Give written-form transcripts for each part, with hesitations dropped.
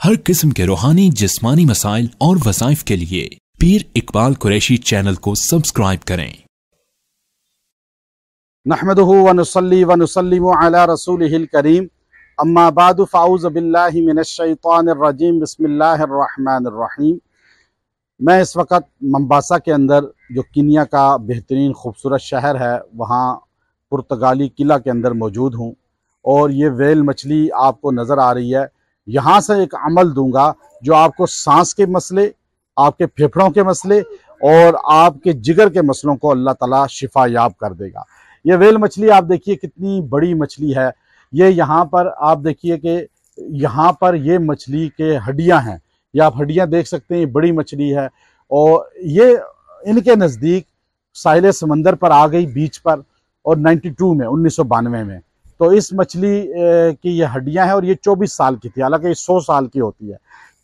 हर किस्म के रूहानी जिस्मानी मसाइल और वज़ाइफ के लिए पीर इकबाल कुरैशी चैनल को सब्सक्राइब करें। नहमदुहु व नुसल्ली व नुसल्लिमु अला रसूलिहिल करीम, अम्मा बादु फ़ाऊज़ु बिल्लाहि मिनश शैतानिर रजीम, बिस्मिल्लाहिर रहमानिर रहीम। मैं इस वक्त मंबासा के अंदर, जो कीनिया का बेहतरीन खूबसूरत शहर है, वहाँ पुर्तगाली किला के अंदर मौजूद हूँ और ये वेल मछली आपको नज़र आ रही है। यहाँ से एक अमल दूंगा जो आपको सांस के मसले, आपके फेफड़ों के मसले और आपके जिगर के मसलों को अल्लाह ताला शिफा याब कर देगा। ये वेल मछली आप देखिए कितनी बड़ी मछली है। ये यहाँ पर आप देखिए कि यहाँ पर ये मछली के हड्डियाँ हैं, ये आप हड्डियाँ देख सकते हैं। ये बड़ी मछली है और ये इनके नज़दीक साहिल समंदर पर आ गई, बीच पर, और 1992 में। तो इस मछली की ये हड्डियां हैं और ये 24 साल की थी, हालांकि ये 100 साल की होती है।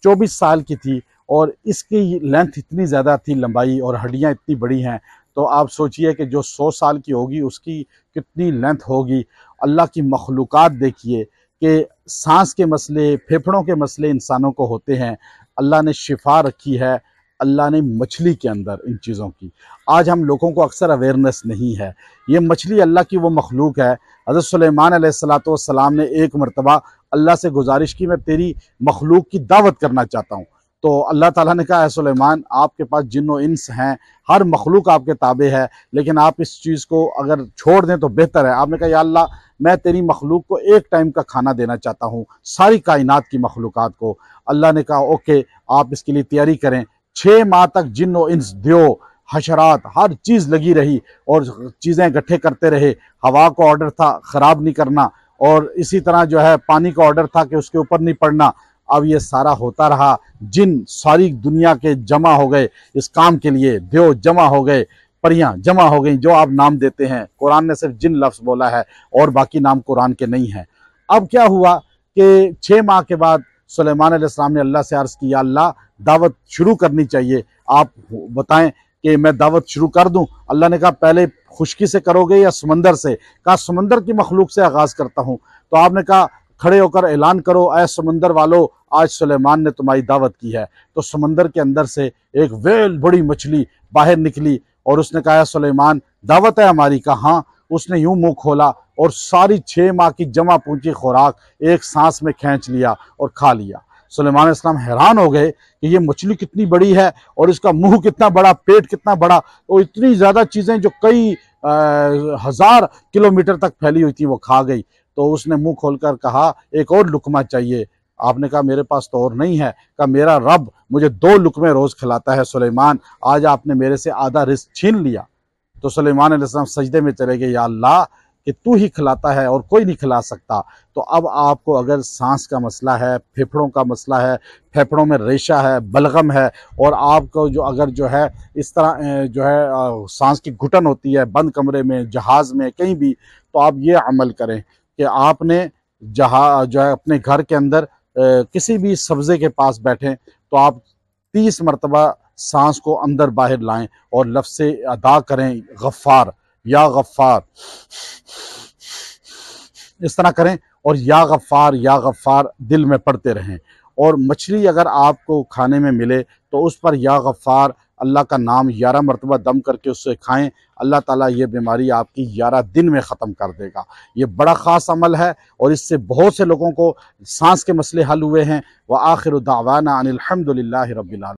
24 साल की थी और इसकी लेंथ इतनी ज़्यादा थी, लंबाई, और हड्डियां इतनी बड़ी हैं। तो आप सोचिए कि जो 100 साल की होगी उसकी कितनी लेंथ होगी। अल्लाह की मखलूक़ात देखिए कि सांस के मसले, फेफड़ों के मसले इंसानों को होते हैं, अल्लाह ने शिफा रखी है अल्लाह ने मछली के अंदर इन चीज़ों की। आज हम लोगों को अक्सर अवेयरनेस नहीं है। ये मछली अल्लाह की वो मखलूक है। हज़रत सुलेमान अलैहिस्सलाम ने एक मरतबा अल्लाह से गुजारिश की, मैं तेरी मखलूक की दावत करना चाहता हूँ। तो अल्लाह ताला ने कहा, है सुलेमान, आपके पास जिन्न और इंस हैं, हर मखलूक आपके ताबे है, लेकिन आप इस चीज़ को अगर छोड़ दें तो बेहतर है। आपने कहा, या अल्लाह, मैं तेरी मखलूक को एक टाइम का खाना देना चाहता हूँ, सारी कायनात की मखलूक़ात को। अल्लाह ने कहा, ओके, आप इसके लिए तैयारी करें। 6 माह तक जिन्न और इंस, द्यो, हशरात, हर चीज़ लगी रही और चीज़ें इकट्ठे करते रहे। हवा का ऑर्डर था ख़राब नहीं करना, और इसी तरह जो है पानी का ऑर्डर था कि उसके ऊपर नहीं पड़ना। अब ये सारा होता रहा। जिन सारी दुनिया के जमा हो गए इस काम के लिए, देव जमा हो गए, परियां जमा हो गई, जो आप नाम देते हैं। कुरान ने सिर्फ जिन लफ्ज़ बोला है और बाकी नाम कुरान के नहीं हैं। अब क्या हुआ कि 6 माह के बाद सुलेमान अलैहिस्सलाम ने अल्लाह से अर्ज़ किया, अल्लाह, दावत शुरू करनी चाहिए, आप बताएं कि मैं दावत शुरू कर दूं। अल्लाह ने कहा, पहले खुश्की से करोगे या समंदर से? कहा, समंदर की मखलूक से आगाज़ करता हूँ। तो आपने कहा, खड़े होकर ऐलान करो, ऐ समंदर वालों, आज सुलेमान ने तुम्हारी दावत की है। तो समंदर के अंदर से एक वेल बड़ी मछली बाहर निकली और उसने कहा, सुलेमान, दावत है हमारी? कहा, हाँ। उसने यूं मुंह खोला और सारी 6 माह की जमा पूंजी खुराक एक सांस में खींच लिया और खा लिया। सुलेमान अलैहिस्सलाम हैरान हो गए कि ये मछली कितनी बड़ी है और इसका मुंह कितना बड़ा, पेट कितना बड़ा, और इतनी ज़्यादा चीज़ें जो कई हज़ार किलोमीटर तक फैली हुई थी वो खा गई। तो उसने मुंह खोलकर कहा, एक और लुकमा चाहिए। आपने कहा, मेरे पास तो और नहीं है। कहा, मेरा रब मुझे 2 लुकमे रोज़ खिलाता है सुलेमान, आज आपने मेरे से आधा रिज़्क़ छीन लिया। तो सुलेमान अलैहिस्सलाम सजदे में चले गए, या अल्लाह, कि तू ही खिलाता है और कोई नहीं खिला सकता। तो अब आपको अगर सांस का मसला है, फेफड़ों का मसला है, फेफड़ों में रेशा है, बलगम है, और आपको जो अगर जो है इस तरह जो है सांस की घुटन होती है बंद कमरे में, जहाज़ में, कहीं भी, तो आप ये अमल करें कि आपने जहाँ जो है अपने घर के अंदर किसी भी सब्ज़े के पास बैठें तो आप 30 मरतबा सांस को अंदर बाहर लाएं और लफ्ज़ से अदा करें, गफ़्फ़ार, या गफ़्फ़ार, इस तरह करें, और या गफ़्फ़ार दिल में पढ़ते रहें। और मछली अगर आपको खाने में मिले तो उस पर या गफ़्फ़ार, अल्लाह का नाम 11 मरतबा दम करके उससे खाएं। अल्लाह ताला ये बीमारी आपकी 11 दिन में ख़त्म कर देगा। ये बड़ा ख़ास अमल है और इससे बहुत से लोगों को सांस के मसले हल हुए हैं। व आखिरु दावाना अनिल हम्दुलिल्लाहि रब्बिल आलमीन।